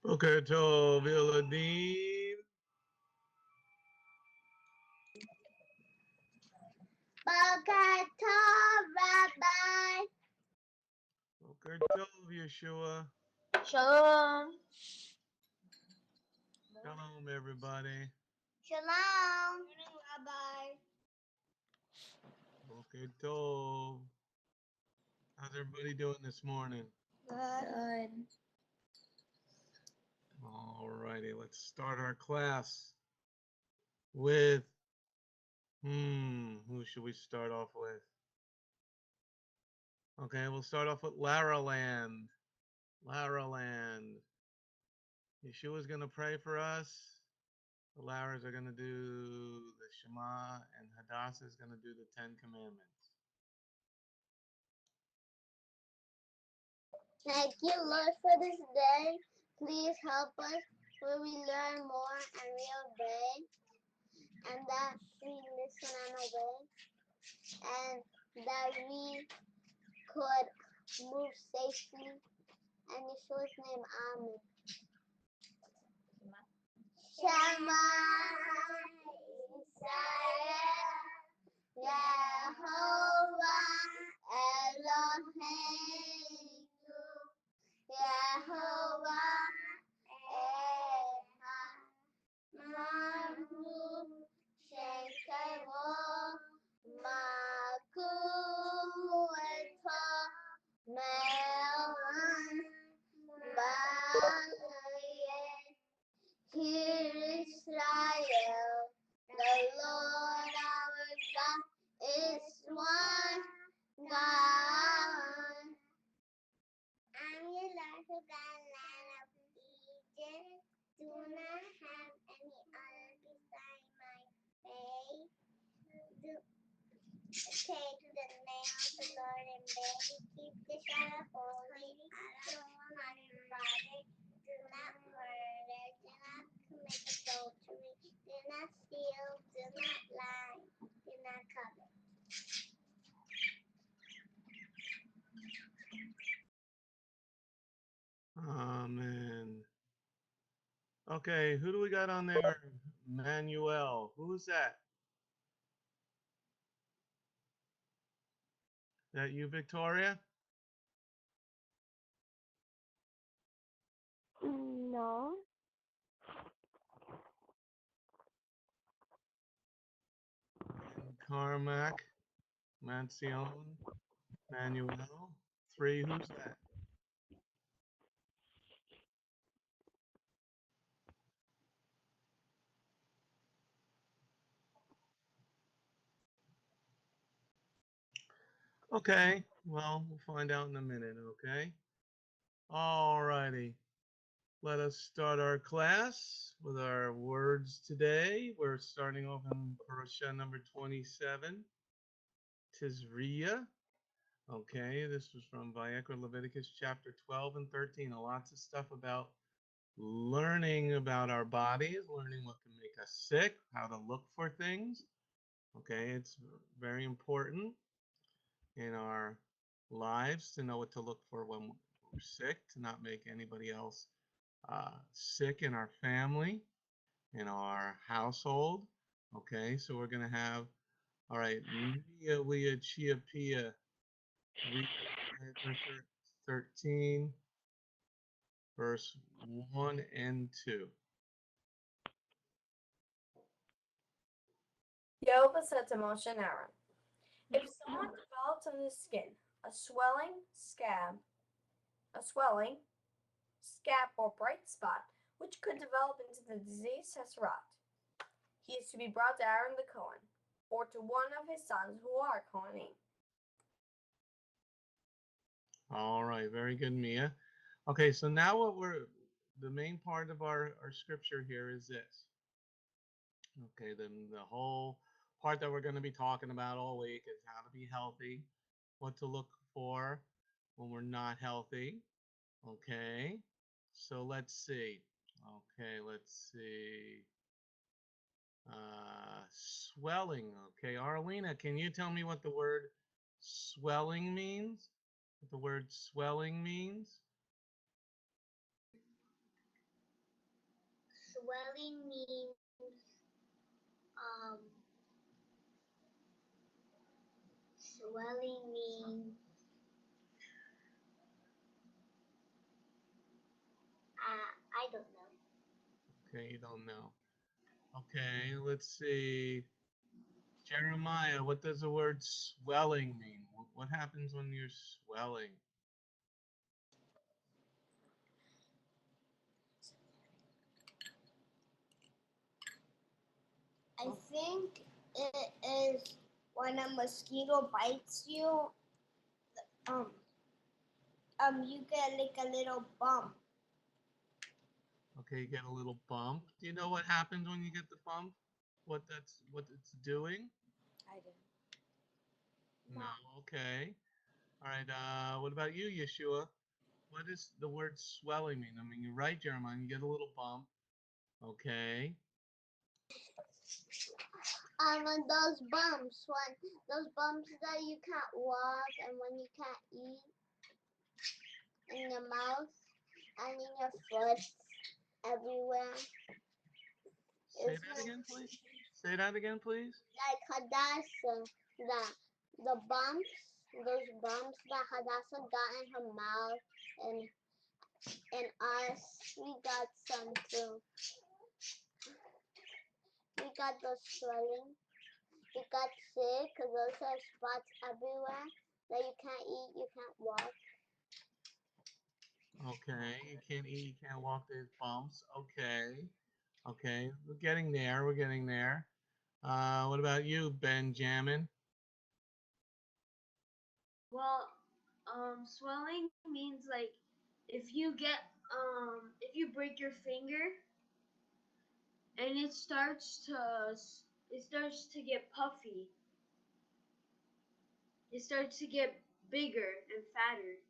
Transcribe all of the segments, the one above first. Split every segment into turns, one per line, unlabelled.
בוקר טוב, ילדים.
בוקר טוב, Rabbi.
בוקר טוב, Yeshua.
Shalom.
Shalom, everybody.
Shalom. Morning, Rabbi.
Bokeh Tov. How's everybody doing this morning?
Good.
All righty, let's start our class with, who should we start off with? Okay, we'll start off with Laraland. Laraland. Yeshua's going to pray for us. The Laras are going to do the Shema, and Hadassah is going to do the 10 Commandments.
Thank you, Lord, for this day. Please help us where we learn more and we obey, and that we listen and obey, and that we could move safely. In Yeshua's name, Amen. Shema Yisrael, Yehovah Eloheinu, Yehovah Echad, Baruch Shekemo Malkuto Me'olam Ba'alayim. Hear Israel, the Lord our God is one God. I'm your Lord who got land of Egypt. Do not have any other beside my face. Take the name of the Lord in vain. Keep the Sabbath holy. Honor your father. Do not murder. Do not commit adultery. Do not steal. Do not lie. Do not covet.
Amen. Okay, who do we got on there? Manuel. Who's that? Is that you, Victoria?
No.
And Carmack, Mancion, Manuel. 3, who's that? Okay, well, we'll find out in a minute, okay? All righty. Let us start our class with our words today. We're starting off in Parasha number 27, Tizriya. Okay, this was from Vayikra, Leviticus chapter 12 and 13. Lots of stuff about learning about our bodies, learning what can make us sick, how to look for things. Okay, it's very important in our lives to know what to look for when we're sick, to not make anybody else sick in our family, in our household. Okay, so we're going to have, all right, Mia, Leah, Chia, Pia, 13, verse 1 and 2.
Jehovah said to Moshe and Aaron, if someone develops on his skin a swelling, scab, or bright spot, which could develop into the disease Hesrat, he is to be brought to Aaron the Cohen, or to one of his sons who are Kohanim.
All right, very good, Mia. Okay, so now the main part of our scripture here is this. Okay, then the whole part that we're going to be talking about all week is how to be healthy, what to look for when we're not healthy. Okay, so let's see. Okay, let's see. Swelling. Okay, Arlena, can you tell me what the word swelling means? What the word swelling means?
swelling means swelling means I don't know.
Okay, you don't know. Okay, let's see. Jeremiah, what does the word swelling mean? What happens when you're swelling?
I think it is when a mosquito bites you, you get like a little bump.
Okay, you get a little bump. Do you know what happens when you get the bump? What it's doing?
I do.
No. Okay. All right. What about you, Yeshua? What does the word swelling mean? I mean, you're right, Jeremiah. You get a little bump. Okay.
When those bumps that you can't walk and when you can't eat in your mouth and in your foot everywhere.
Say that again, please. Say that again, please.
Like Hadassah, the bumps, those bumps that Hadassah got in her mouth and us, we got some too. We got the swelling. We got sick because those are spots everywhere that you can't eat, you can't walk.
Okay. You can't eat, you can't walk, there's bumps. Okay. Okay. We're getting there. We're getting there. What about you, Benjamin?
Well, swelling means like if you break your finger and it starts to get puffy. It starts to get bigger and fatter.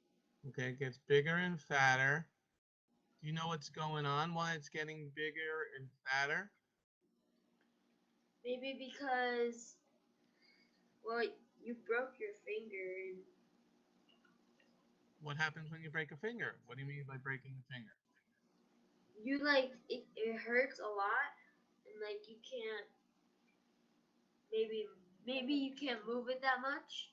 Okay, it gets bigger and fatter. Do you know what's going on? Why it's getting bigger and fatter?
Maybe because you broke your finger and
What happens when you break a finger? What do you mean by breaking a finger?
you it hurts a lot and like you can't maybe you can't move it that much.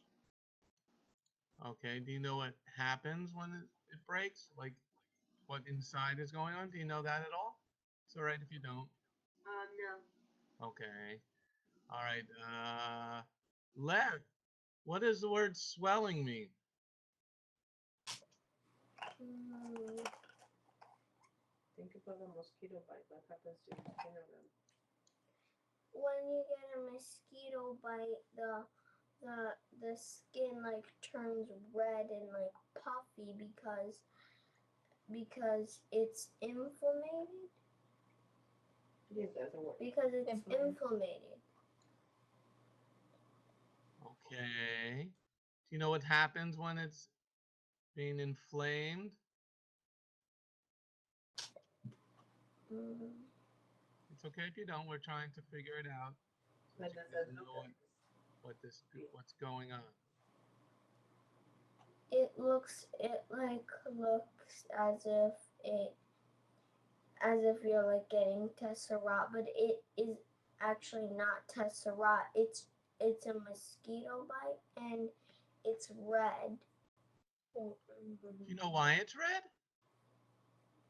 Okay, do you know what happens when it breaks? Like what inside is going on? Do you know that at all? It's all right if you don't.
No.
Okay. All right. Lev, what does the word swelling mean?
Think about a mosquito bite. What happens to your skin around?
When you get a mosquito bite, the skin like turns red and like puffy because it's inflamed.
Yes, that's a word.
Because it's inflamed.
Okay. Do you know what happens when it's being inflamed? It's okay if you don't. We're trying to figure it out. So
What
you
does
guys
that look
know
like?
what's going on.
It looks as if you're like getting tesseract, but it is actually not tesseract. It's a mosquito bite and it's red.
Do you know why it's red?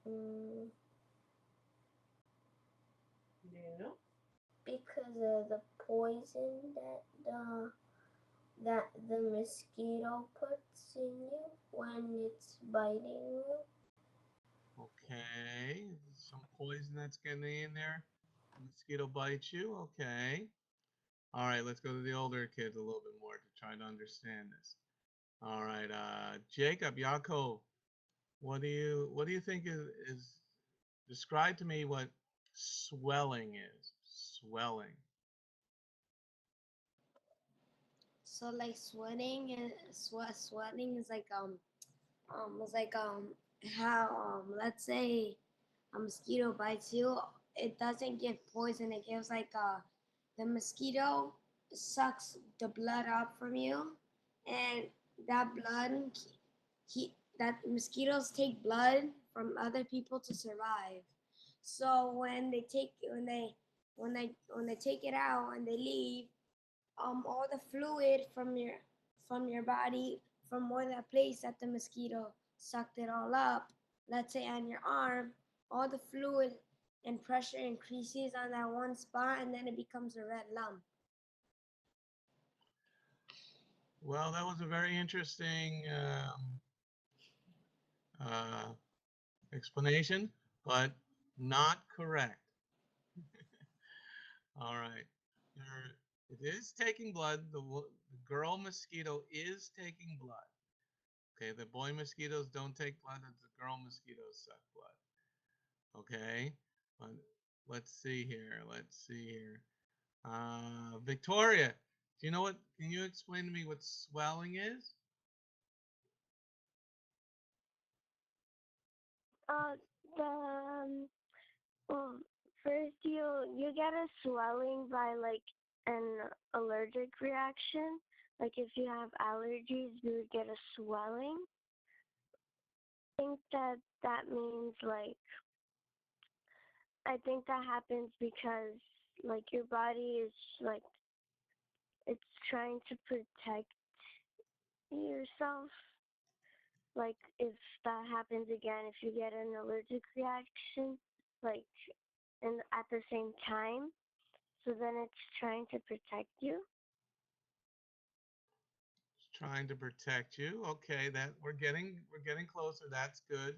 Do you know?
Because of the poison that the mosquito puts in you when it's biting you.
Okay. Some poison that's getting in there. The mosquito bites you. Okay. All right, let's go to the older kids a little bit more to try to understand this. All right, Jacob, Yaakov, what do you think is describe to me what swelling is? Swelling.
So like sweating is like it's like how let's say a mosquito bites you, it doesn't give poison. It gives like the mosquito sucks the blood out from you, and that blood he that mosquitoes take blood from other people to survive. So when they take it out and they leave, all the fluid from your body, from where that place that the mosquito sucked it all up, let's say on your arm, all the fluid and pressure increases on that one spot, and then it becomes a red lump.
Well, that was a very interesting explanation, but not correct. All right. It is taking blood. The girl mosquito is taking blood. Okay, the boy mosquitoes don't take blood, and the girl mosquitoes suck blood. Okay, but let's see here. Let's see here. Victoria, do you know what? Can you explain to me what swelling is?
The well, first you get a swelling by like an allergic reaction. Like if you have allergies, you would get a swelling. I think that means like I think that happens because like your body is like it's trying to protect yourself. Like if that happens again, if you get an allergic reaction, like and at the same time, so then it's trying to protect you.
It's trying to protect you. Okay, that we're getting closer. That's good.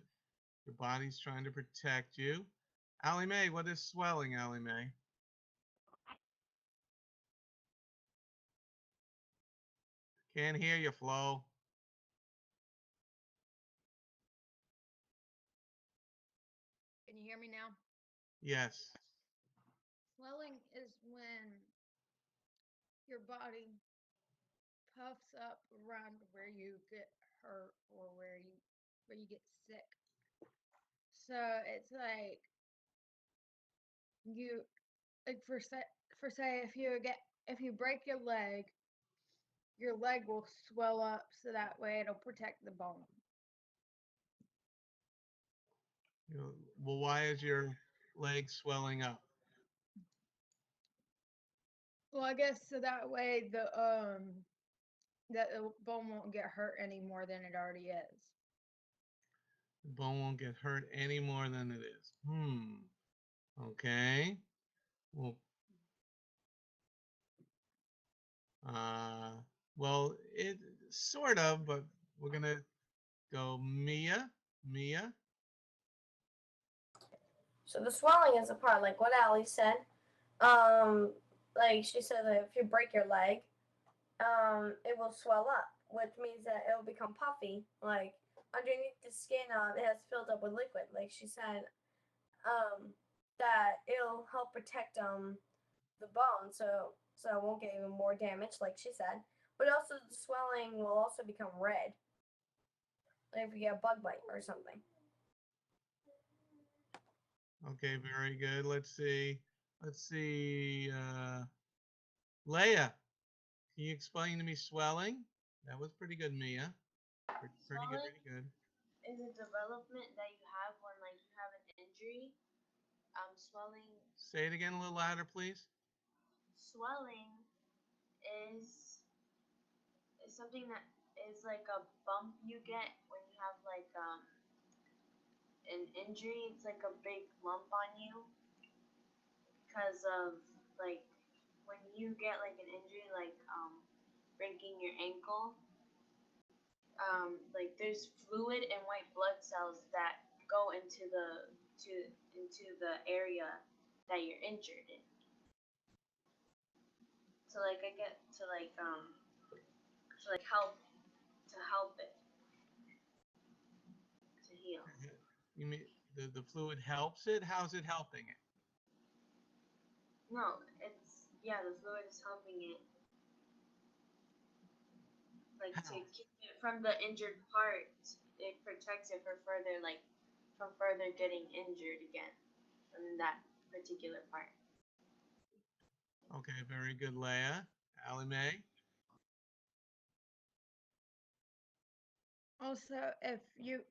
Your body's trying to protect you. Allie Mae, what is swelling, Allie Mae? Can't hear you, Flo.
Can you hear me now?
Yes.
Swelling is when your body puffs up around where you get hurt or where you get sick. So it's like you like for say if you break your leg will swell up so that way it'll protect the bone.
Well, why is your leg swelling up?
Well, I guess so that way the bone won't get hurt any more than it already is.
The bone won't get hurt any more than it is. Okay. Well, uh, well, it sort of, but we're gonna go Mia. Mia.
So the swelling is a part, like what Ali said. Like she said that if you break your leg, it will swell up, which means that it will become puffy. Like underneath the skin, it has filled up with liquid. Like she said, that it'll help protect the bone, so it won't get even more damage, like she said. But also the swelling will also become red, like if you get a bug bite or something.
Okay, very good. Let's see. Let's see. Leia, can you explain to me swelling? That was pretty good, Mia. Pretty good,
Swelling
pretty good.
is a development that you have when like you have an injury. Swelling
Say it again a little louder, please.
swelling is something that is like a bump you get when you have like an injury. It's like a big lump on you because of like when you get like an injury like breaking your ankle. Like there's fluid and white blood cells that go into the area that you're injured in. So like I get to like help it to heal.
You mean the fluid helps it? How's it helping it?
No, it's yeah, the fluid is helping it like
How?
to keep it from the injured part. It protects it for further like from further getting injured again in that particular part.
Okay, very good, Leia. Allie Mae.
Also, if you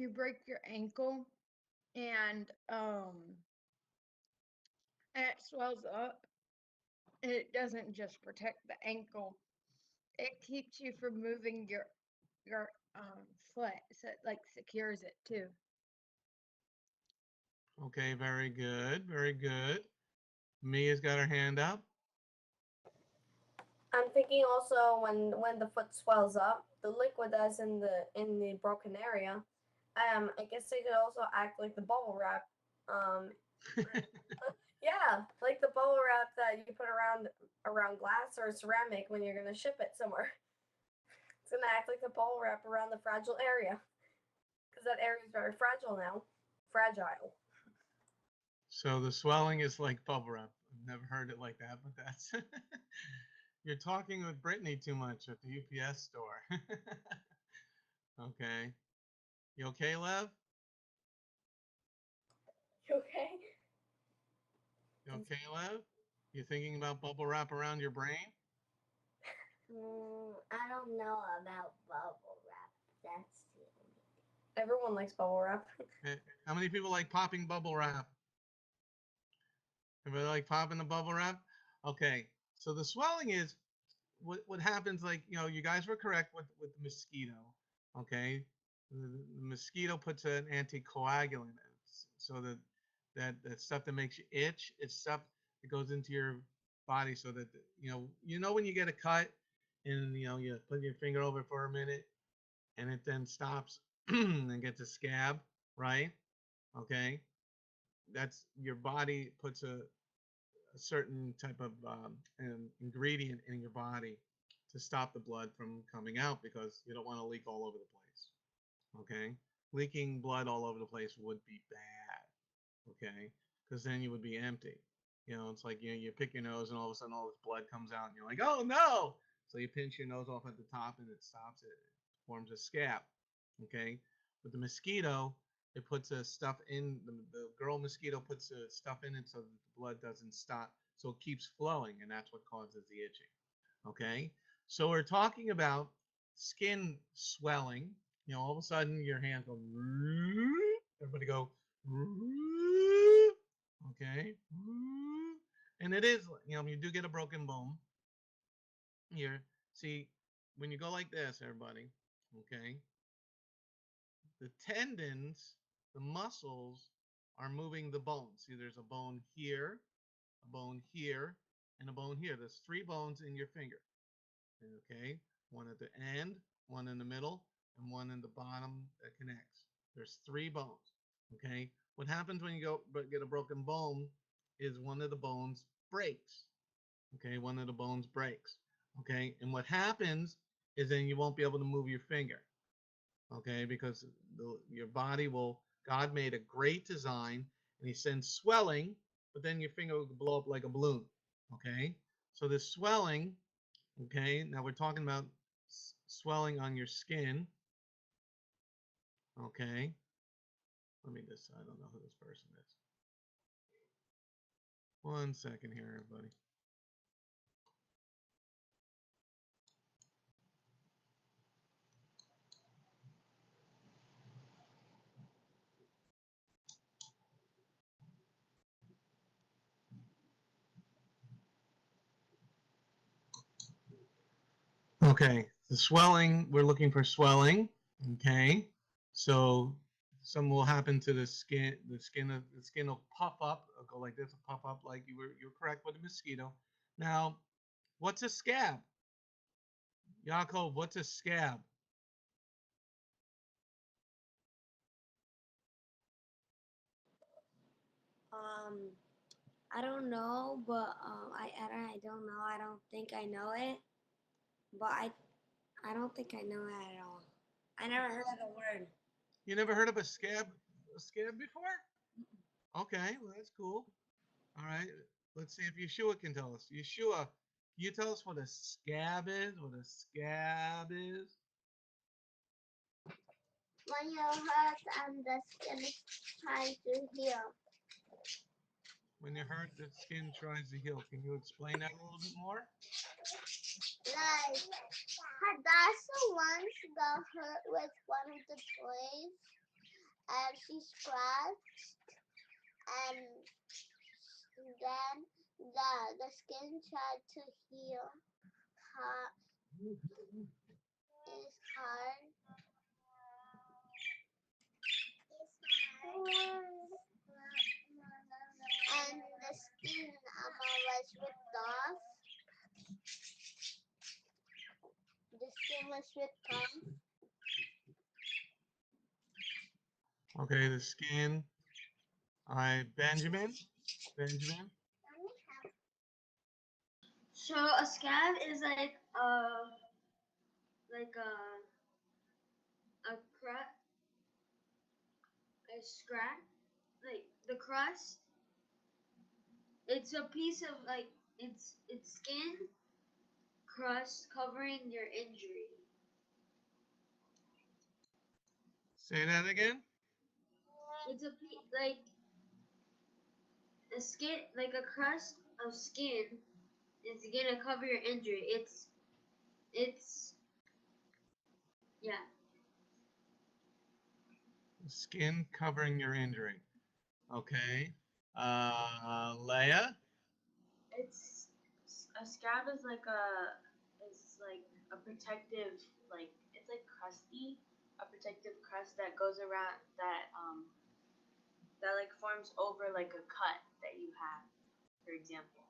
break your ankle and and it swells up. And it doesn't just protect the ankle; it keeps you from moving your foot, so it like secures it too.
Okay, very good. Very good. Mia's got her hand up.
I'm thinking also when the foot swells up, the liquid that's in the broken area, I guess it could also act like the bubble wrap. Um, yeah, like the bubble wrap that you put around glass or ceramic when you're gonna ship it somewhere. It's gonna act like the bubble wrap around the fragile area because that area is very fragile now. Fragile.
So the swelling is like bubble wrap. I've never heard it like that, but that's you're talking with Brittany too much at the UPS store. Okay. You okay, Lev?
You okay?
You okay, Lev? You thinking about bubble wrap around your brain?
I don't know about bubble wrap. That's the
Everyone likes bubble wrap.
How many people like popping bubble wrap? Everybody like popping the bubble wrap? Okay. So the swelling is what happens, like, you guys were correct with the mosquito. Okay. The mosquito puts an anticoagulant, so that stuff that makes you itch, it's stuff that goes into your body, so that when you get a cut and you put your finger over it for a minute and it then stops and gets a scab, right? Okay. That's your body puts a certain type of ingredient in your body to stop the blood from coming out, because you don't want to leak all over the place. Okay. Leaking blood all over the place would be bad. Okay. Because then you would be empty. It's like you pick your nose and all of a sudden all this blood comes out and you're like, oh no. So you pinch your nose off at the top and it stops it. It forms a scab. Okay. With the mosquito, it puts a stuff in the girl mosquito puts stuff in it so that the blood doesn't stop, so it keeps flowing, and that's what causes the itching. Okay. So we're talking about skin swelling. All of a sudden your hand go, everybody go, okay, and it is, you do get a broken bone here. See, when you go like this, everybody, okay, the tendons, the muscles are moving the bones. See, there's a bone here, a bone here, and a bone here. There's 3 bones in your finger. Okay, one at the end, one in the middle, and one in the bottom that connects. There's 3 bones. Okay, what happens when you get a broken bone is one of the bones breaks. Okay, one of the bones breaks. Okay, and what happens is then you won't be able to move your finger. Okay, because your body God made a great design, and he sends swelling, but then your finger will blow up like a balloon. Okay, so this swelling, okay, now we're talking about swelling on your skin. Okay, let me just, I don't know who this person is. 1 second here, everybody. Okay, the swelling, we're looking for swelling. Okay, so some will happen to the skin. The skin will puff up, it'll go like this, puff up, like you're correct with the mosquito. Now, what's a scab? Yaakov, what's a scab?
Um, I don't know, but I don't know. I don't think I know it, but I don't think I know it at all. I never heard of the word.
You never heard of a scab before? Okay, well that's cool. All right, let's see if Yeshua can tell us. Yeshua, can you tell us what a scab is? What a scab is?
when your hurt and the skin is trying to heal.
When you're hurt, the skin tries to heal. Can you explain that a little bit more?
Like Hadassah once got hurt with one of the toys, and she scratched, and Then the skin tried to heal. It's hard. And the skin was ripped off. The skin was ripped off.
Okay, the skin. All right, Benjamin.
So a scab is like a a scrap, like the crust. It's a piece of like it's skin crust covering your injury.
Say that again.
It's like a skin, like a crust of skin. It's gonna cover your injury. It's yeah.
Skin covering your injury. Okay. Leia.
It's a scab is like a protective, like it's like crusty, a protective crust that goes around that like forms over like a cut that you have, for example.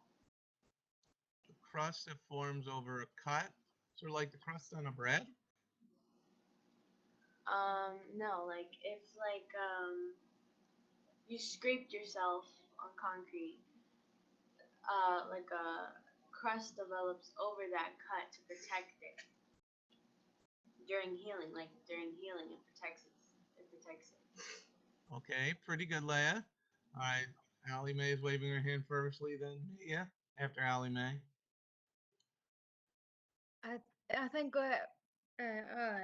The crust that forms over a cut, sort of like the crust on a bread.
No, like if you scraped yourself on concrete, like a crust develops over that cut to protect it during healing. Like during healing, it protects it. It protects it.
Okay, pretty good, Leia. All right, Allie Mae is waving her hand firstly, then Mia after Allie Mae.
I think what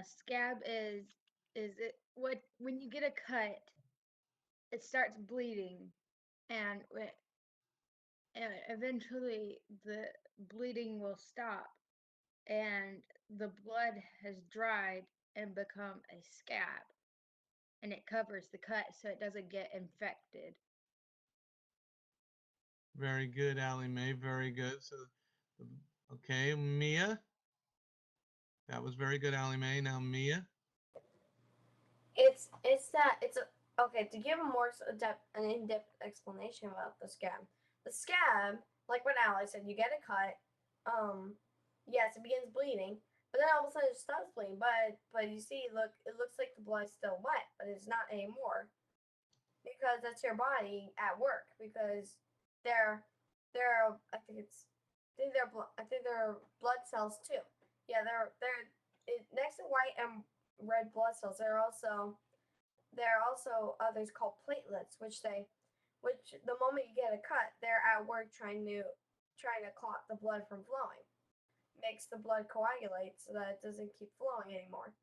scab is it what when you get a cut, it starts bleeding, and eventually the bleeding will stop, and the blood has dried and become a scab, and it covers the cut so it doesn't get infected.
Very good, Allie Mae. Very good. So, okay, Mia. That was very good, Allie Mae. Now Mia.
It's a okay to give a more an in-depth explanation about the scab. The scab, like what Ally said, you get a cut. Yes, it begins bleeding, but then all of a sudden it stops bleeding. But you see, look, it looks like the blood's still wet, but it's not anymore because that's your body at work because they're I think they're blood cells too. Yeah, next to white and red blood cells. There are also others called platelets, which the moment you get a cut, they're at work trying to clot the blood from flowing. Makes the blood coagulate so that it doesn't keep flowing anymore.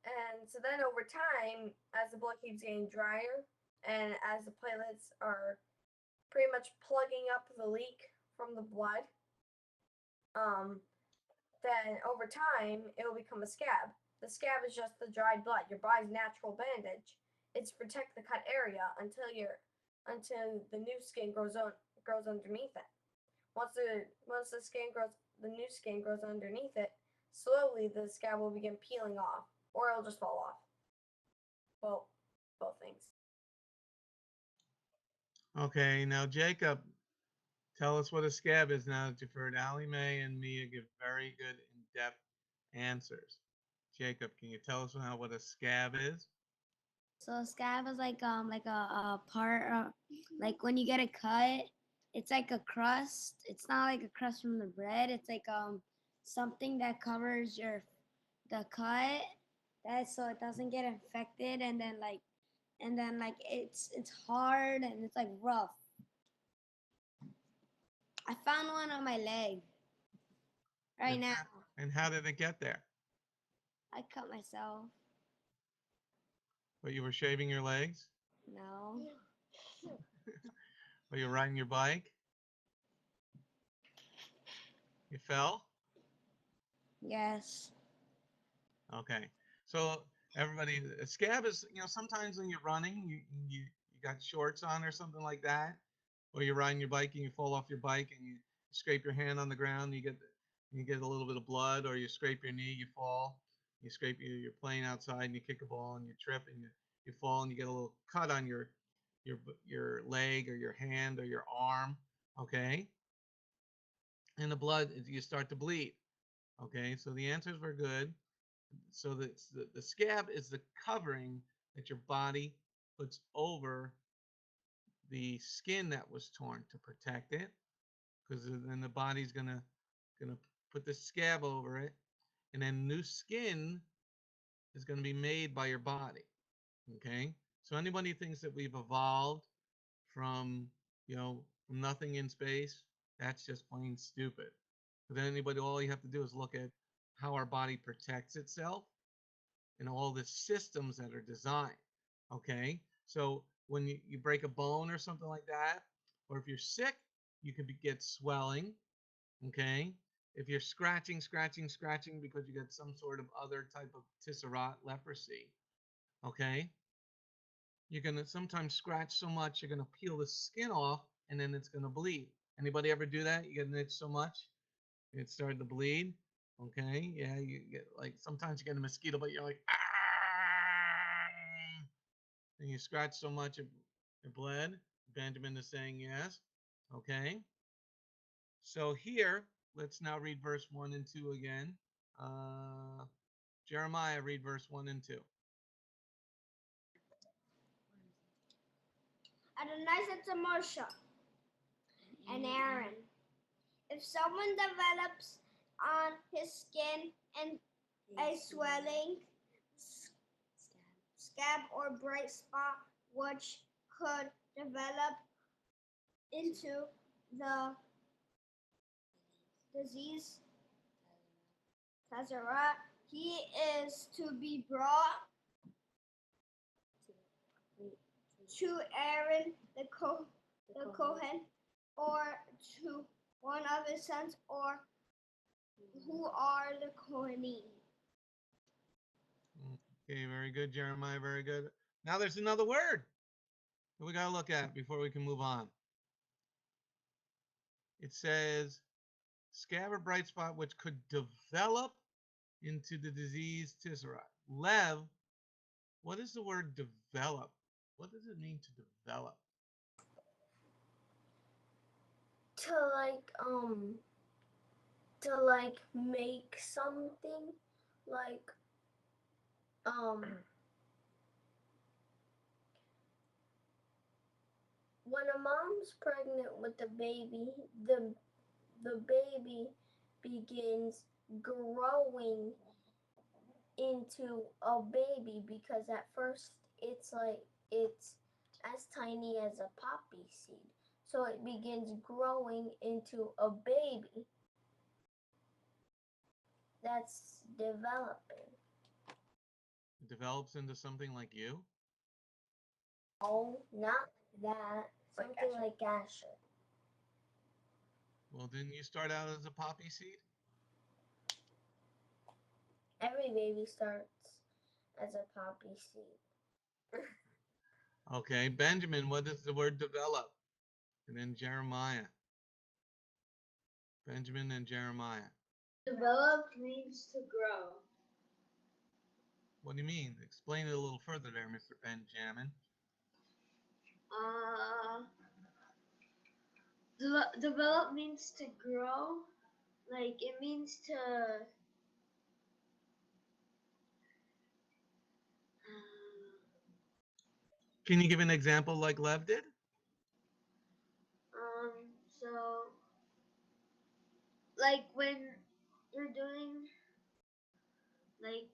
And so then over time, as the blood keeps getting drier and as the platelets are pretty much plugging up the leak from the blood, then over time it will become a scab. The scab is just the dried blood, your body's natural bandage. It's to protect the cut area until the new skin grows underneath it. Once the new skin grows underneath it, slowly the scab will begin peeling off, or it'll just fall off. Well, both things.
Okay, now Jacob, tell us what a scab is now that you've heard Allie Mae and Mia give very good in-depth answers. Jacob, can you tell us now what a scab is?
So a scab is like a part like when you get a cut, it's like a crust. It's not like a crust from the bread. It's like something that covers the cut that so it doesn't get infected, and then like it's hard and it's like rough. I found one on my leg right now.
And how did it get there?
I cut myself.
But you were shaving your legs?
No.
Or you were riding your bike? You fell?
Yes.
Okay. So everybody, a scab is, sometimes when you're running, you got shorts on or something like that, or you're riding your bike and you fall off your bike and you scrape your hand on the ground, you get a little bit of blood, or you scrape your knee, you fall, you scrape you're playing outside and you kick a ball and you trip and you fall and you get a little cut on your leg or your hand or your arm, okay? And the blood, you start to bleed, okay? So the answers were good. So the scab is the covering that your body puts over the skin that was torn to protect it, because then the body's gonna put the scab over it, and then new skin is going to be made by your body. Okay, so anybody thinks that we've evolved from from nothing in space, that's just plain stupid. But then anybody, all you have to do is look at how our body protects itself and all the systems that are designed. Okay, so when you break a bone or something like that, or if you're sick, you could get swelling. Okay, if you're scratching because you got some sort of other type of tisserot, leprosy, okay, you're gonna sometimes scratch so much you're gonna peel the skin off and then it's gonna bleed. Anybody ever do that? You get an itch so much it started to bleed. Okay, yeah, you get like sometimes you get a mosquito bite, you're like ah, and you scratch so much it bled. Benjamin is saying yes. Okay. So here, let's now read verse 1 and 2 again. Jeremiah, read verse 1 and 2.
Adonai said to Moshe and Aaron, if someone develops on his skin and a swelling, scab, or bright spot which could develop into the disease Tazarah, he is to be brought to Aaron the Kohen, or to one of his sons, or who are the Kohanim.
Okay, very good, Jeremiah, very good. Now there's another word that we got to look at before we can move on. It says scab or bright spot which could develop into the disease Tisserot. Lev, what is the word develop? What does it mean to develop?
To like make something like when a mom's pregnant with the baby, the baby begins growing into a baby, because at first it's as tiny as a poppy seed. So it begins growing into a baby that's developing.
It develops into something like you?
Oh, not that. Something like Asher.
Well, didn't you start out as a poppy seed?
Every baby starts as a poppy seed.
Okay, Benjamin, what does the word develop? And then Jeremiah. Benjamin and Jeremiah.
Develop means to grow.
What do you mean? Explain it a little further there, Mr. Benjamin.
Develop means to grow. Like it means to
Can you give an example like Lev did?
so like when you're doing like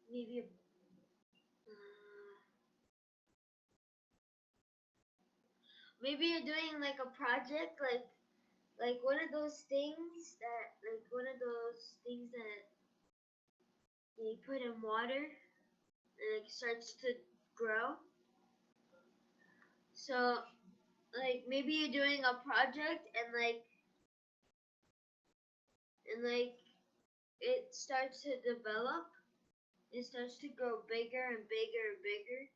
maybe maybe you're doing like a project like one of those things that you put in water and it starts to grow. So like maybe you're doing a project and it starts to develop. It starts to grow bigger and bigger and bigger.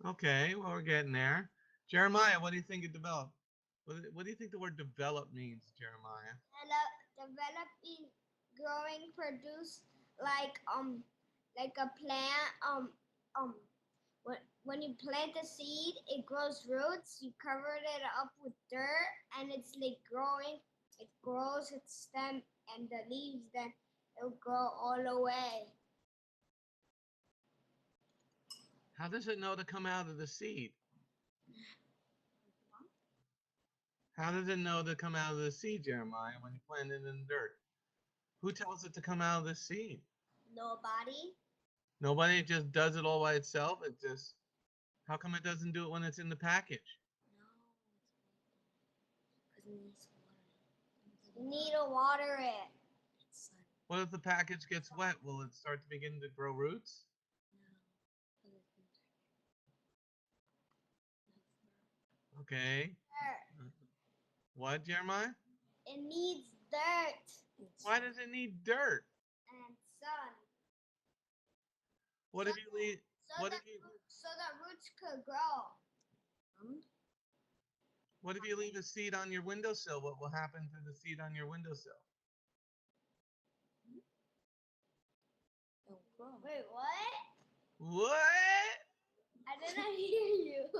Okay, well, we're getting there. Jeremiah, what do you think it developed? What do you think the word develop means, Jeremiah?
Develop is growing, produce like a plant. When you plant a seed, it grows roots. You cover it up with dirt, and it's like growing. It grows its stem and the leaves. Then it'll grow all the way.
How does it know to come out of the seed? How does it know to come out of the seed, Jeremiah, when you plant it in the dirt? Who tells it to come out of the seed?
Nobody.
Nobody just does it all by itself. It just, how come it doesn't do it when it's in the package?
No, you need to water it.
What if the package gets wet? Will it start to begin to grow roots? Okay. What, Jeremiah?
It needs dirt.
Why does it need dirt?
And sun.
What if you leave?
So the roots could grow.
What if you leave a seed on your windowsill? What will happen to the seed on your windowsill?
Wait, what?
What?
I didn't hear you.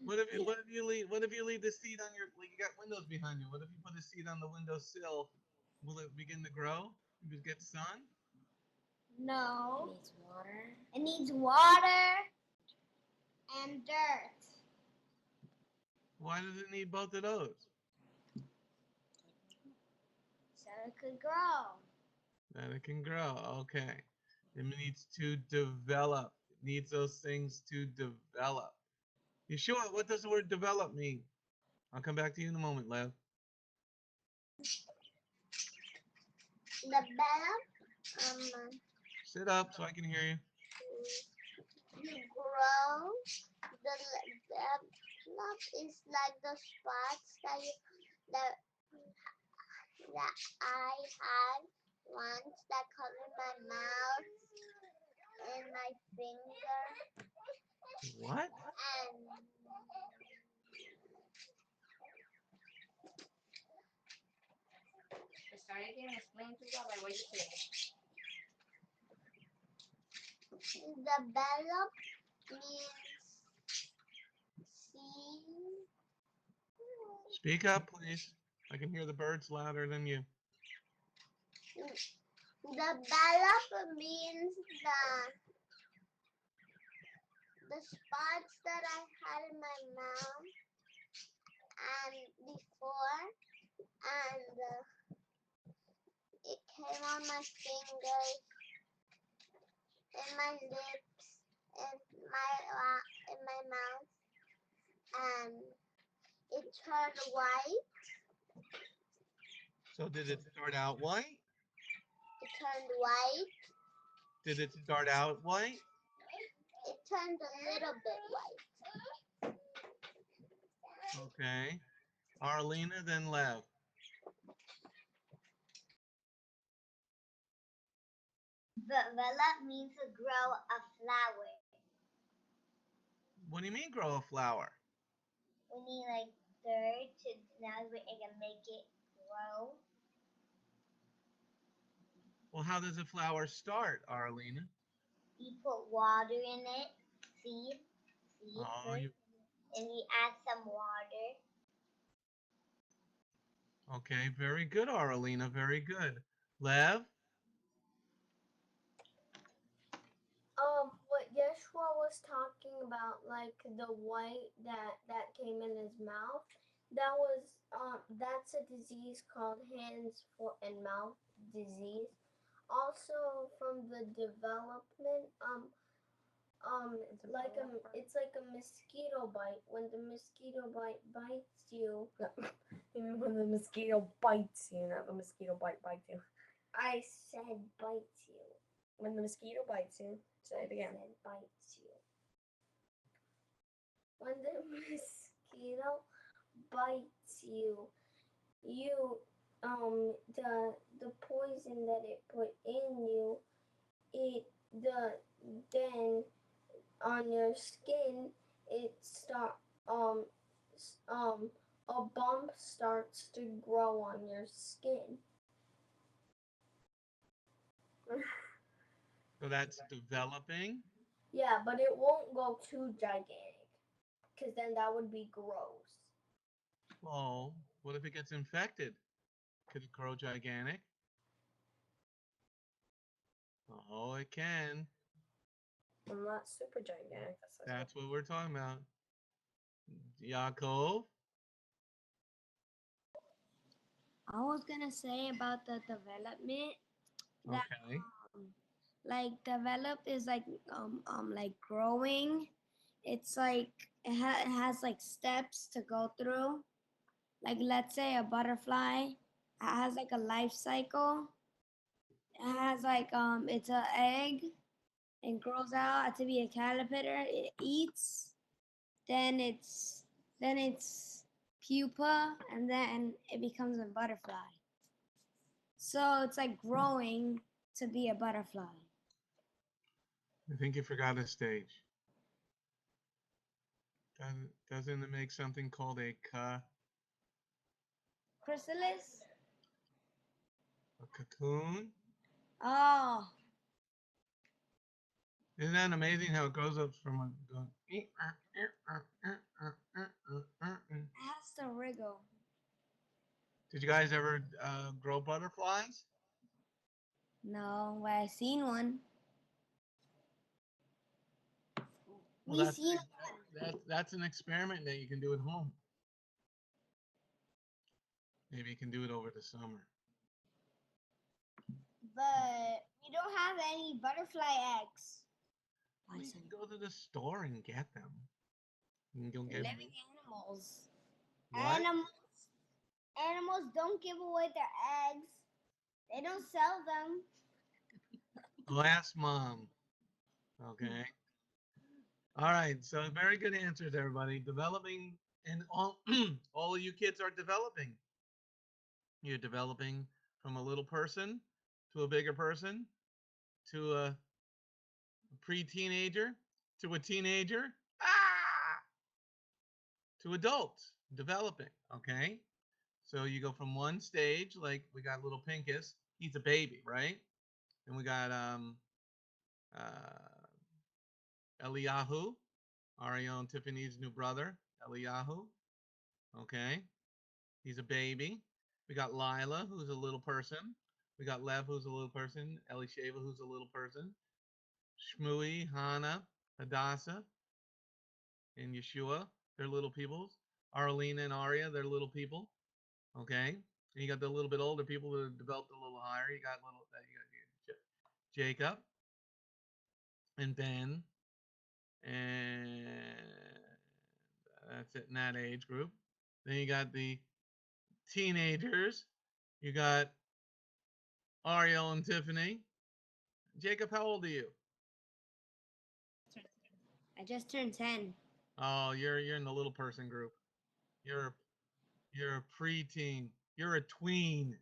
What if you leave the seed on your, like, you got windows behind you? What if you put a seed on the windowsill? Will it begin to grow? You get sun?
No. It needs water. It needs water and dirt.
Why does it need both of those?
So it could grow.
That it can grow. Okay. It needs to develop. It needs those things to develop. Yeshua, what does the word develop mean? I'll come back to you in a moment, Lev.
Develop,
Sit up so I can hear you.
grow. Develop is like the spots that I had once that covered my mouth and my finger.
What?
And develop means see.
Speak up, please. I can hear the birds louder than you.
Develop means the spots that I had in my mouth and before, and it came on my fingers, in my lips, in my mouth, and it turned white.
So did it start out white?
It turned white.
Did it start out white?
It turned a little bit white.
Okay. Arlena, then Lev.
Develop means to grow a flower.
What do you mean grow a flower?
We need like dirt to now we can make it grow.
Well, how does a flower start, Arlena?
You put water in it, seed
Oh,
first, and you add some water.
Okay, very good, Arlena, very good. Lev?
What Yeshua was talking about, like the white that came in his mouth, that's a disease called hands, foot, and mouth disease. Also, from the development, it's like a mosquito bite. When the mosquito bites you, when the mosquito bites you, not the mosquito bites you. I said bites you. When the mosquito bites you, say it again. I said bites you. When the mosquito bites you, the poison that it put in you, it the then on your skin, it start a bump starts to grow on your skin.
So that's developing.
Yeah, but it won't go too gigantic, because then that would be gross.
Well, what if it gets infected? Could it grow gigantic? Oh, it can.
I'm not super gigantic.
That's what we're talking about. Yaakov?
I was gonna say about the development that
Okay.
like develop is like growing. It's like it has like steps to go through. Like let's say a butterfly has like a life cycle. It has like it's an egg and grows out to be a caterpillar. It eats, then it's pupa, and then it becomes a butterfly. So it's like growing to be a butterfly.
I think you forgot a stage. Doesn't it make something called a
Chrysalis.
cocoon?
Oh,
Isn't that amazing how it grows up from a going?
it has to wriggle.
Did you guys ever grow butterflies?
No, but I seen one.
Well,
We seen
that's an experiment that you can do at home. Maybe you can do it over the summer.
But we don't have any butterfly eggs.
Well, you can go to the store and get them. You can go get
living animals.
what?
Animals don't give away their eggs. They don't sell them.
Well, ask mom. Okay. All right. So very good answers, everybody. Developing, and all all of you kids are developing. You're developing from a little person to a bigger person to a pre-teenager to a teenager to adults developing. Okay. So you go from one stage, like we got little Pincus, he's a baby, right? And we got uh, Eliyahu, Ariel and Tiffany's new brother, Eliyahu. Okay, he's a baby. We got Lila, who's a little person. We got Lev, who's a little person. Elisheva, who's a little person. Shmui, Hannah, Hadassah, and Yeshua, they're little peoples. Arlena and Aria, they're little people. Okay, and you got the little bit older people that have developed a little higher. You got Jacob and Ben, and that's it in that age group. Then you got the teenagers. You got Ariel and Tiffany. Jacob, how old are you?
I just turned 10.
Oh, you're in the little person group. You're you're a preteen. You're a tween.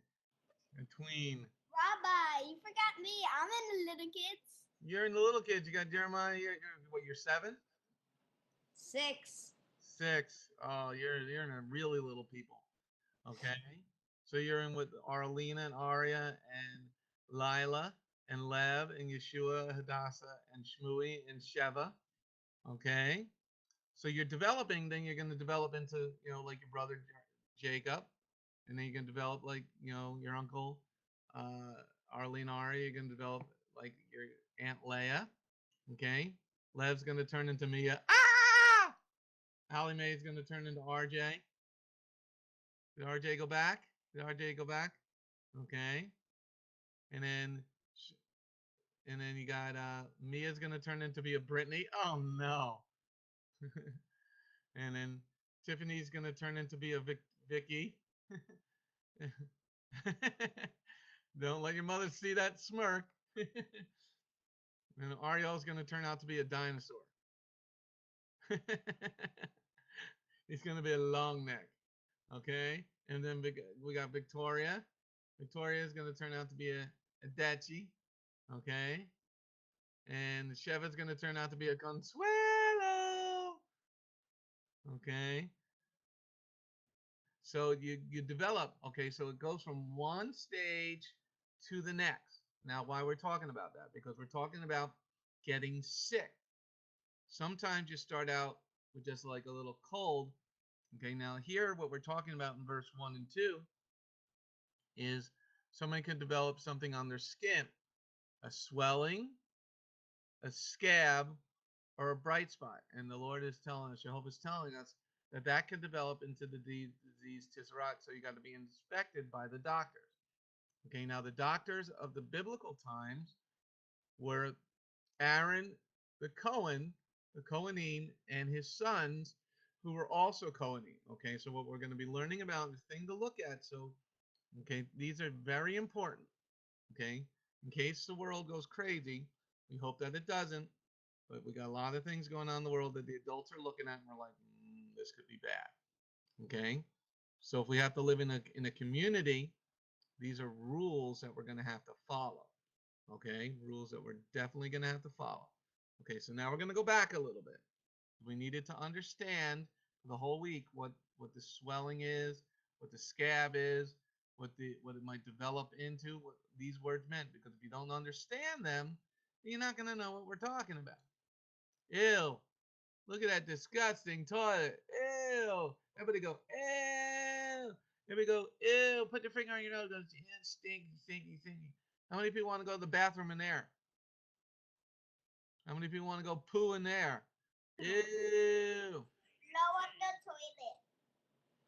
A tween.
Rabbi, you forgot me. I'm in the little kids.
You're in the little kids. You got Jeremiah. You're 7?
6.
6. Oh, you're in a really little people. Okay. So you're in with Arlena and Aria and Lila and Lev and Yeshua, Hadassah and Shmui and Sheva. Okay. So you're developing, then you're going to develop into, like your brother Jacob. And then you're going to develop like, your uncle Arlene Ari. You're going to develop like your Aunt Leia. Okay. Lev's going to turn into Mia. Ah! Allie Mae is going to turn into RJ. Did RJ go back? Did RJ go back? Okay. And then you got Mia's gonna turn into be a Brittany. Oh no. And then Tiffany's gonna turn into be a Vicky. Don't let your mother see that smirk. And Ariel's gonna turn out to be a dinosaur. He's gonna be a long neck. Okay. And then we got Victoria. Victoria is gonna turn out to be a Dachi. Okay. And Sheva's going to turn out to be a Consuelo. Okay. So you develop, okay, so it goes from one stage to the next. Now, why we're talking about that? Because we're talking about getting sick. Sometimes you start out with just like a little cold. Okay, now here what we're talking about in verse 1 and 2 is somebody can develop something on their skin, a swelling, a scab, or a bright spot. And the Lord is telling us, Jehovah is telling us that that can develop into the disease Tisserot. So you got to be inspected by the doctors. Okay, now the doctors of the biblical times were Aaron, the Kohanim, and his sons, who were also Kohanim. Okay, so what we're going to be learning about, the thing to look at. So, okay, these are very important. Okay, in case the world goes crazy, we hope that it doesn't. But we got a lot of things going on in the world that the adults are looking at, and we're like, this could be bad. Okay, so if we have to live in a community, these are rules that we're going to have to follow. Okay, rules that we're definitely going to have to follow. Okay, so now we're going to go back a little bit. We needed to understand the whole week what the swelling is, what the scab is, what it might develop into, what these words meant. Because if you don't understand them, you're not going to know what we're talking about. Ew. Look at that disgusting toilet. Ew. Everybody go, ew. Everybody go, ew. Put your finger on your nose. Go, stinky, stinky, stinky. How many people want to go to the bathroom in there? How many people want to go poo in there? Ew.
Blow up the toilet.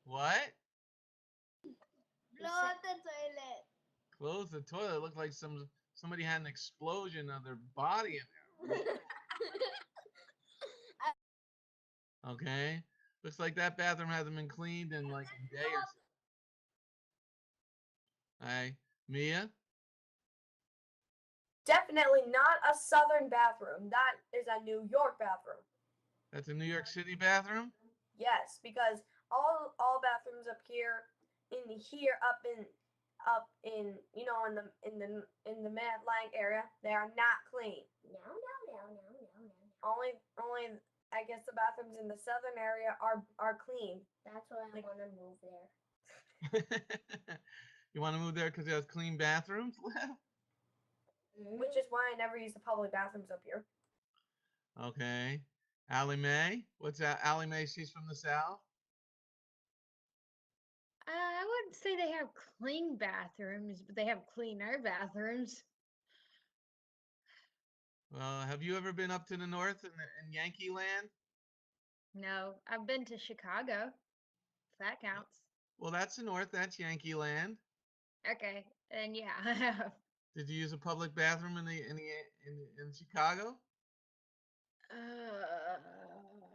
What?
Blow up the toilet.
Close the toilet. It looked like somebody had an explosion of their body in there. Okay. Looks like that bathroom hasn't been cleaned in like a day or so. Hi, Mia?
Definitely not a southern bathroom. That is a New York bathroom.
That's a New York City bathroom?
Yes, because all bathrooms up here up in you know in the Mid Atlantic area, they are not clean.
No.
Only I guess the bathrooms in the southern area are clean.
That's why I want to move there.
You want to move there because it has clean bathrooms left?
Which is why I never use the public bathrooms up here.
Okay. Allie Mae? What's that? Allie Mae, she's from the South?
I wouldn't say they have clean bathrooms, but they have cleaner bathrooms.
Well, have you ever been up to the north in Yankee Land?
No, I've been to Chicago. If that counts.
Well, that's the north. That's Yankee Land.
Okay, then yeah, I have.
Did you use a public bathroom in Chicago?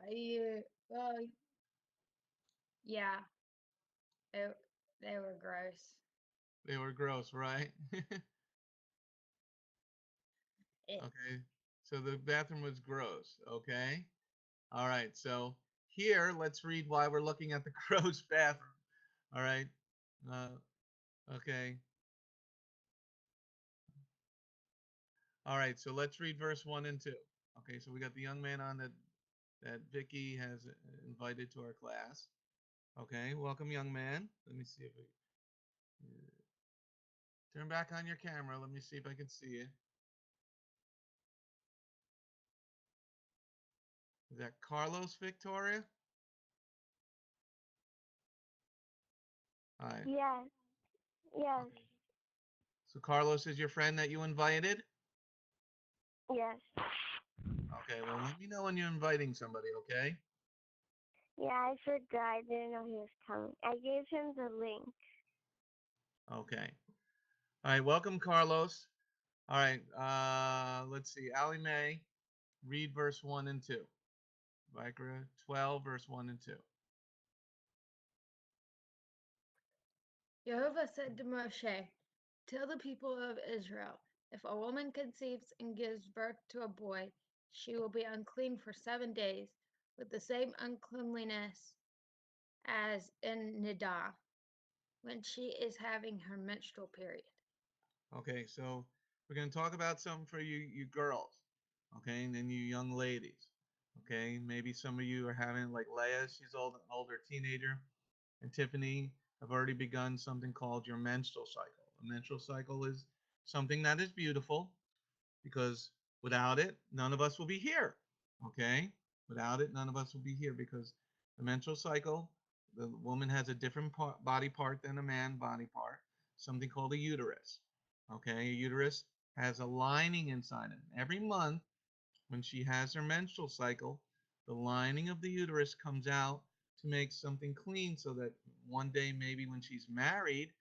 Yeah, well, yeah, they, they were gross.
They were gross, right?
It,
Okay. So the bathroom was gross. Okay. All right. So here, let's read why we're looking at the gross bathroom. All right. Uh, okay. All right. So let's read verse 1 and 2. Okay. So we got the young man on that Vicky has invited to our class. Okay. Welcome, young man. Let me see if we turn back on your camera. Let me see if I can see you. Is that Carlos Victoria? Hi.
Yes. Yes.
Okay. So Carlos is your friend that you invited?
Yes.
Okay, well, let me know when you're inviting somebody, okay?
Yeah, I forgot. I didn't know he was coming. I gave him the link.
Okay. All right, welcome, Carlos. All right, let's see. Allie Mae, read verse 1 and 2. Vayikra 12, verse 1 and 2.
Jehovah said to Moshe, "Tell the people of Israel, if a woman conceives and gives birth to a boy, she will be unclean for 7 days, with the same uncleanliness as in Nidah, when she is having her menstrual period."
Okay, so we're going to talk about something for you girls. Okay, and then you young ladies. Okay, maybe some of you are having, like Leah, she's older teenager, and Tiffany have already begun something called your menstrual cycle. A menstrual cycle is something that is beautiful because without it, none of us will be here. Okay? Without it, none of us will be here because the menstrual cycle, the woman has a different body part than a man body part, something called a uterus. Okay? A uterus has a lining inside it. Every month, when she has her menstrual cycle, the lining of the uterus comes out to make something clean so that one day, maybe when she's married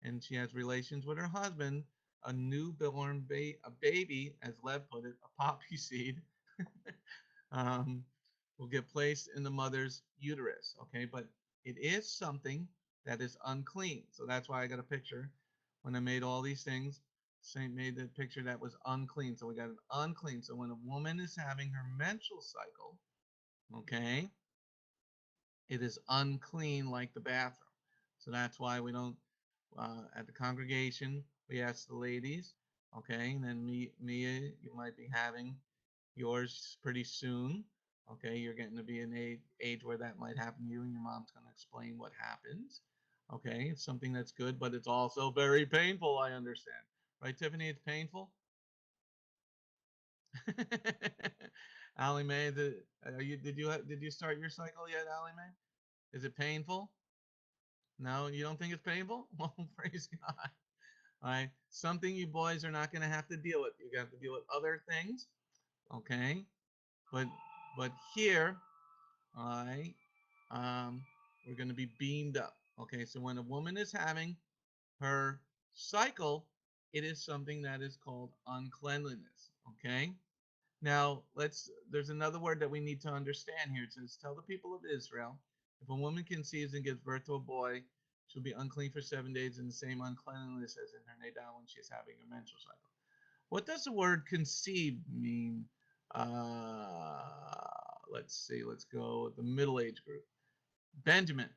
and she has relations with her husband, a newborn a baby, as Lev put it, a poppy seed, um, will get placed in the mother's uterus. Okay, but it is something that is unclean. So that's why I got a picture. When I made all these things, Saint made the picture that was unclean. So we got an unclean. So when a woman is having her menstrual cycle, okay, it is unclean like the bathroom. So that's why we don't, at the congregation, we ask the ladies, okay, and then Mia, you might be having yours pretty soon. Okay, you're getting to be an age where that might happen to you, and your mom's going to explain what happens. Okay, it's something that's good, but it's also very painful, I understand. Right, Tiffany? It's painful? Allie Mae, did you start your cycle yet, Allie Mae? Is it painful? No, you don't think it's painful? Well, praise God. All right, something you boys are not going to have to deal with. You have to deal with other things, okay? But here, all right, we're going to be beamed up. Okay, so when a woman is having her cycle, it is something that is called uncleanliness. Okay. Now there's another word that we need to understand here. It says, tell the people of Israel, if a woman conceives and gives birth to a boy, she'll be unclean for 7 days in the same uncleanliness as in her niddah when she's having a menstrual cycle. What does the word conceive mean? Let's see. Let's go with the middle age group. Benjamin.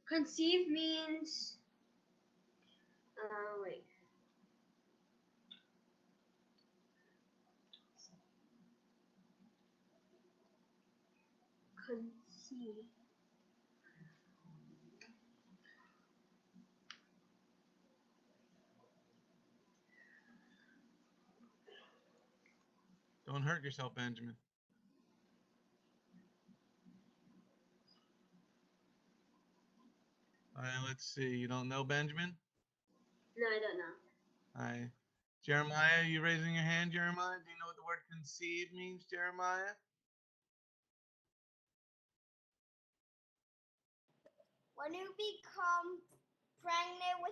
Conceive means, wait. Conceive.
Don't hurt yourself, Benjamin. All right, let's see. You don't know Benjamin?
No, I don't know.
All right. Jeremiah, you raising your hand, Jeremiah? Do you know what the word conceive means, Jeremiah?
When you become pregnant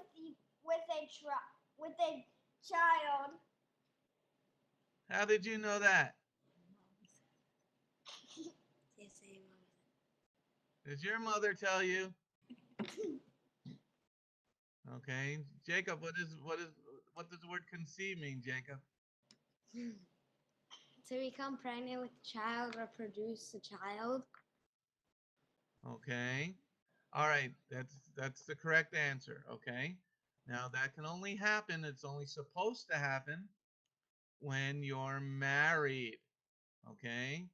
with a child.
How did you know that? Did your mother tell you? Okay. Jacob, what does the word conceive mean, Jacob?
To become pregnant with a child or produce a child.
Okay. All right. That's the correct answer. Okay. Now that can only happen, it's only supposed to happen when you're married. Okay.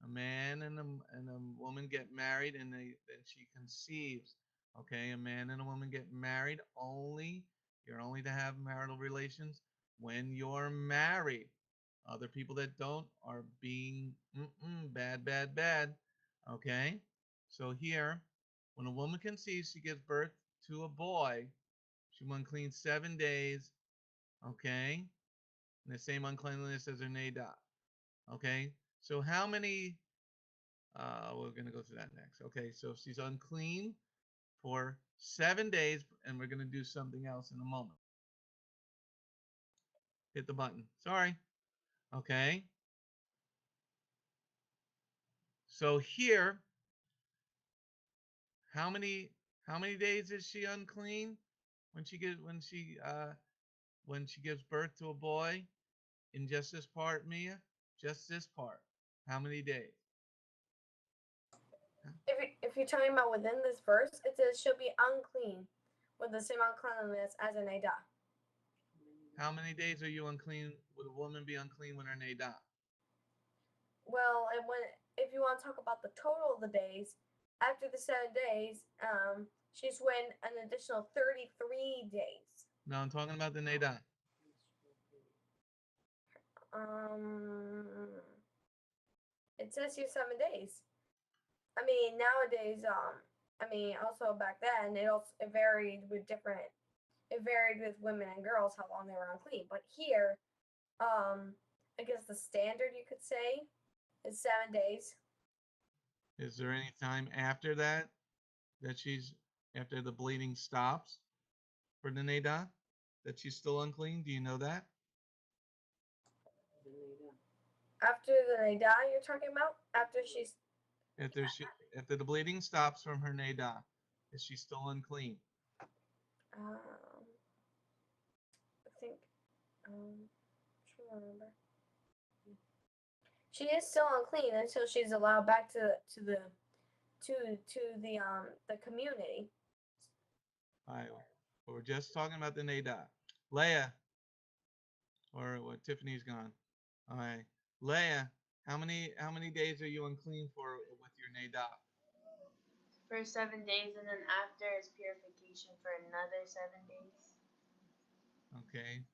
A man and a woman get married and then she conceives. Okay. A man and a woman get married you're only to have marital relations when you're married. Other people that don't are being bad, bad, bad. Okay. So here, when a woman conceives, she gives birth to a boy. She will unclean 7 days. Okay. And the same uncleanliness as her niddah. Okay. So how many? We're going to go through that next. Okay. So she's unclean for 7 days, and we're going to do something else in a moment. Hit the button. Sorry. Okay. So here, how many days is she unclean when she gives birth to a boy in just this part, Mia? Just this part. How many days?
If if you're talking about within this verse, it says she'll be unclean with the same uncleanliness as an Neidah.
How many days are you unclean? Would a woman be unclean with her Neidah?
Well, and if you want to talk about the total of the days, after the 7 days, she's went an additional 33 days.
No, I'm talking about the Neidah.
It says here 7 days. I mean, nowadays, I mean, also back then, it varied with different. It varied with women and girls how long they were unclean. But here, I guess the standard you could say is 7 days.
Is there any time after that she's after the bleeding stops for the Neidah that she's still unclean? Do you know that?
After the Neidah you're talking about?
After the bleeding stops from her Neidah, is she still unclean?
I think, I'm trying to remember. She is still unclean until she's allowed back to the community.
All right, but we're just talking about the Neidah. Leah, or what? Tiffany's gone. All right, Leah, how many days are you unclean for with your Neidah?
For 7 days, and then after is purification for another 7 days.
Okay,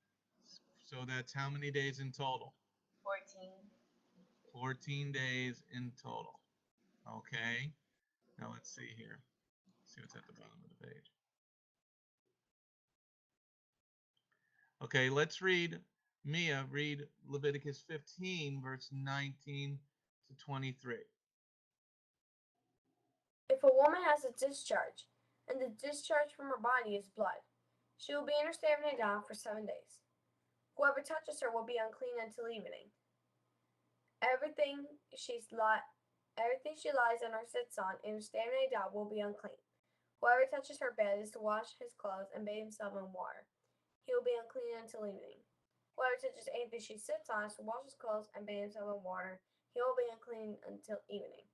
so that's how many days in total?
14.
14 days in total. Okay, now let's see here. Let's see what's at the bottom of the page. Okay, let's read. Mia, read Leviticus 15, verse 19 to 23.
If a woman has a discharge, and the discharge from her body is blood, she will be in her state of Neidah for 7 days. Whoever touches her will be unclean until evening. Everything she lies on or sits on in her state of Neidah will be unclean. Whoever touches her bed is to wash his clothes and bathe himself in water. He will be unclean until evening. Whoever touches anything she sits on is to wash his clothes and bathe himself in water. He will be unclean until evening.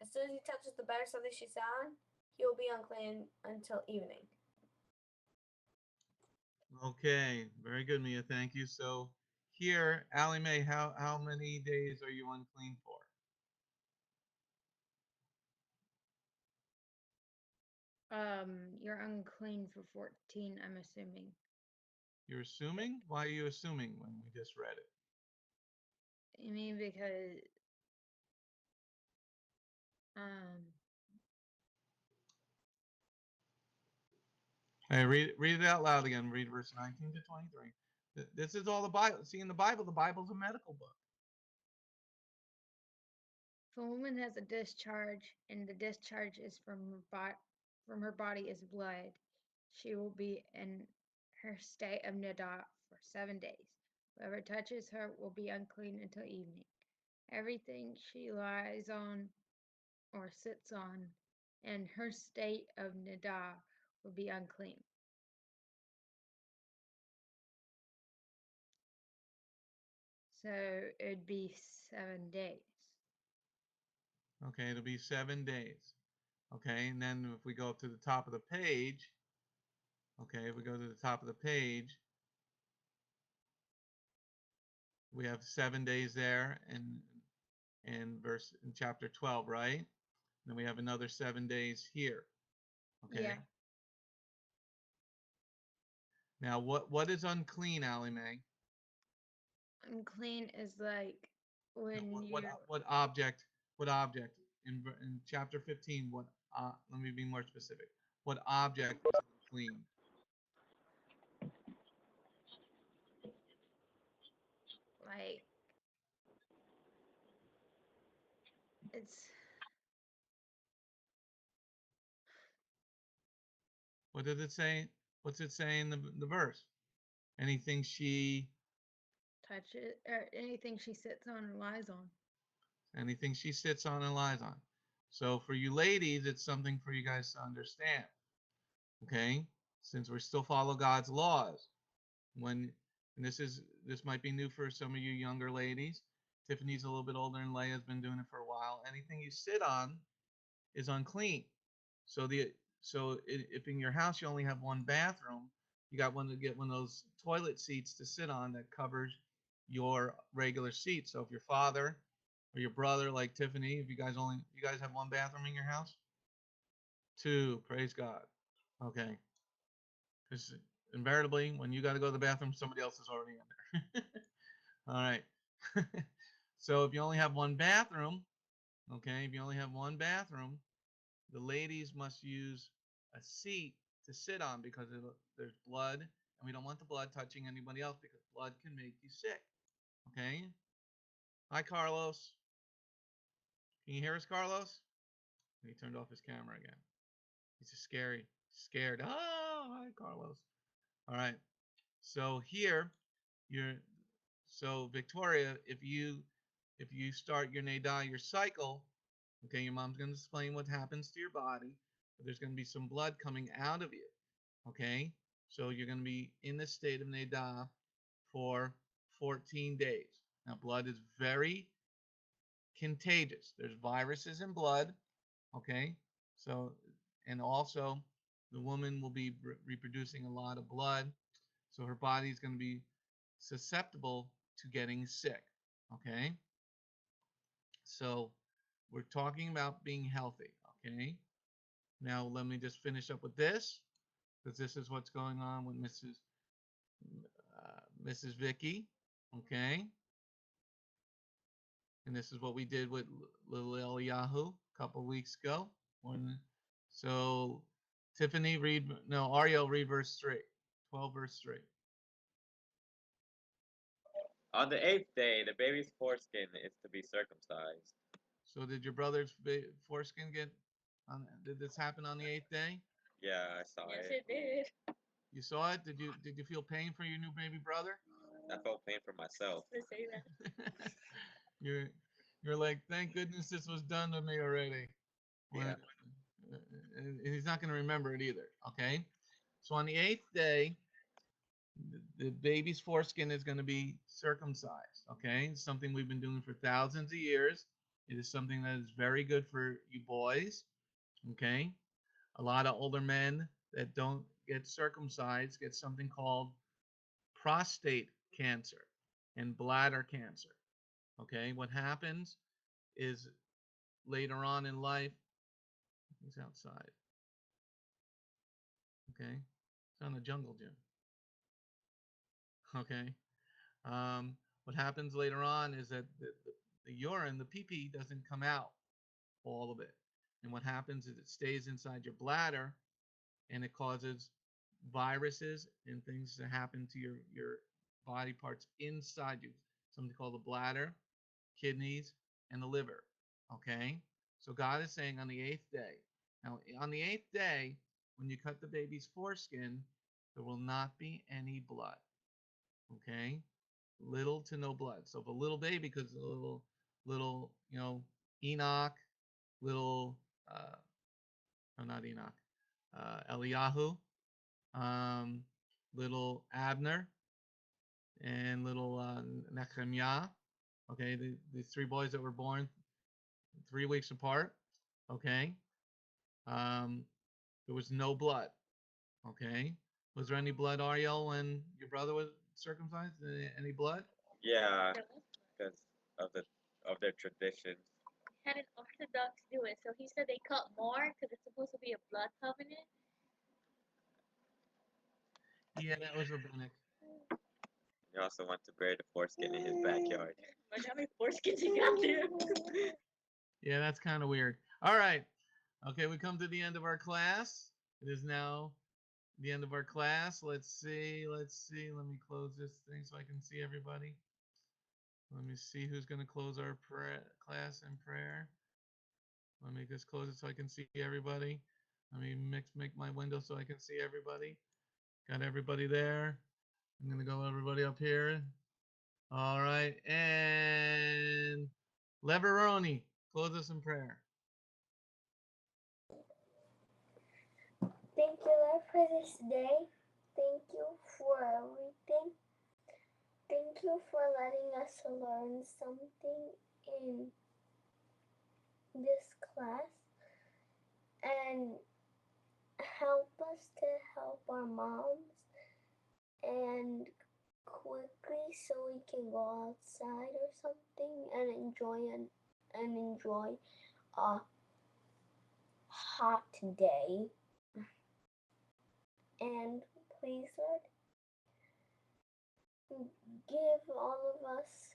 As soon as he touches the bed or something she sat on, he will be unclean until evening.
Okay, very good, Mia. Thank you. So here, Allie Mae, how many days are you unclean for?
You're unclean for 14, I'm assuming.
You're assuming? Why are you assuming when we just read it?
I mean, because
Hey, read it out loud again. Read verse 19 to 23. This is all the Bible. See, in the Bible's a medical book.
if a woman has a discharge and the discharge is from her body is blood, she will be in her state of Neidah for 7 days. Whoever touches her will be unclean until evening. Everything she lies on or sits on in her state of Neidah will be unclean. So it'd be 7 days.
Okay, it'll be 7 days. Okay, and then if we go up to the top of the page, okay, if we go to the top of the page, we have 7 days there in chapter 12, right? Then we have another 7 days here. Okay.
Yeah.
Now, what is unclean, Allie Mae?
Unclean is like when
What object? What object in chapter 15? Let me be more specific. What object is unclean?
like it's
What does it say? What's it say in the verse? Anything she
touches or anything she sits on or lies on.
anything she sits on and lies on. So for you ladies, it's something for you guys to understand. Okay? Since we still follow God's laws. And this might be new for some of you younger ladies. Tiffany's a little bit older and Leia's been doing it for a while. Anything you sit on is unclean. So if in your house you only have one bathroom, you got one to get one of those toilet seats to sit on that covers your regular seat. So if your father or your brother, like Tiffany, if you guys have one bathroom in your house, two, praise God. Okay, because invariably when you got to go to the bathroom, somebody else is already in there. All right. So if you only have one bathroom, okay, if you only have one bathroom, the ladies must use a seat to sit on because there's blood, and we don't want the blood touching anybody else because blood can make you sick. Okay. Hi, Carlos. Can you hear us, Carlos? He turned off his camera again. He's just scared. Oh, hi, Carlos. All right. So here, you're so Victoria, if you start your nada, your cycle, okay, your mom's going to explain what happens to your body. But there's going to be some blood coming out of you. Okay, so you're going to be in the state of nada for 14 days. Now, blood is very contagious. There's viruses in blood. Okay, so and also the woman will be reproducing a lot of blood, so her body is going to be susceptible to getting sick. Okay, so we're talking about being healthy. Okay, now let me just finish up with this because this is what's going on with Mrs. Vicky. Okay, and this is what we did with little Eliyahu a couple weeks ago. So Tiffany, Ariel, read verse 3. 12 verse 3.
On the 8th day, the baby's foreskin is to be circumcised.
So did your brother's foreskin did this happen on the 8th day?
Yeah, I saw
Yes,
it.
it did.
You saw it? Did you feel pain for your new baby brother?
I felt pain for myself.
To say that.
you're like, thank goodness this was done to me already.
Yeah.
And he's not going to remember it either. Okay. So on the 8th day, the baby's foreskin is going to be circumcised. Okay, it's something we've been doing for thousands of years. It is something that is very good for you boys. Okay, a lot of older men that don't get circumcised get something called prostate cancer and bladder cancer. Okay, what happens is later on in life, he's outside. Okay, it's on the jungle gym. Okay, what happens later on is that the urine, the pee-pee, doesn't come out, all of it. And what happens is it stays inside your bladder and it causes viruses and things to happen to your body parts inside you. Something called the bladder, kidneys, and the liver. Okay? So God is saying on the 8th day. Now, on the 8th day, when you cut the baby's foreskin, there will not be any blood. Okay? Little to no blood. So if a little baby, because a little, Enoch, little, no, not Enoch, Eliyahu, little Abner, and little Nehemiah. Okay, the three boys that were born 3 weeks apart. Okay, there was no blood. Okay, was there any blood, Ariel, when your brother was circumcised? Any blood?
Yeah, because of their tradition.
Had an Orthodox do it, so he said they cut more because it's supposed to be a blood covenant.
Yeah, that was rabbinic.
He also wants to bury the foreskin in his backyard.
Imagine how many foreskins he got there.
Yeah, that's kind of weird. All right. Okay, we come to the end of our class. It is now the end of our class. Let's see. Let me close this thing so I can see everybody. Let me see who's going to close our class in prayer. Let me just close it so I can see everybody. Let me make my window so I can see everybody. Got everybody there. I'm going to go everybody up here. All right. And Leveroni, close us in prayer.
Thank you, Lord, for this day. Thank you for everything. Thank you for letting us learn something in this class. and help us to help our moms and quickly so we can go outside or something and enjoy a hot day. And please, Lord, give all of us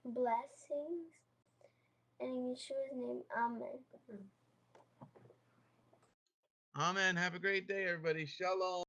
blessings. And in Yeshua's name, Amen.
Amen. Have a great day, everybody. Shalom.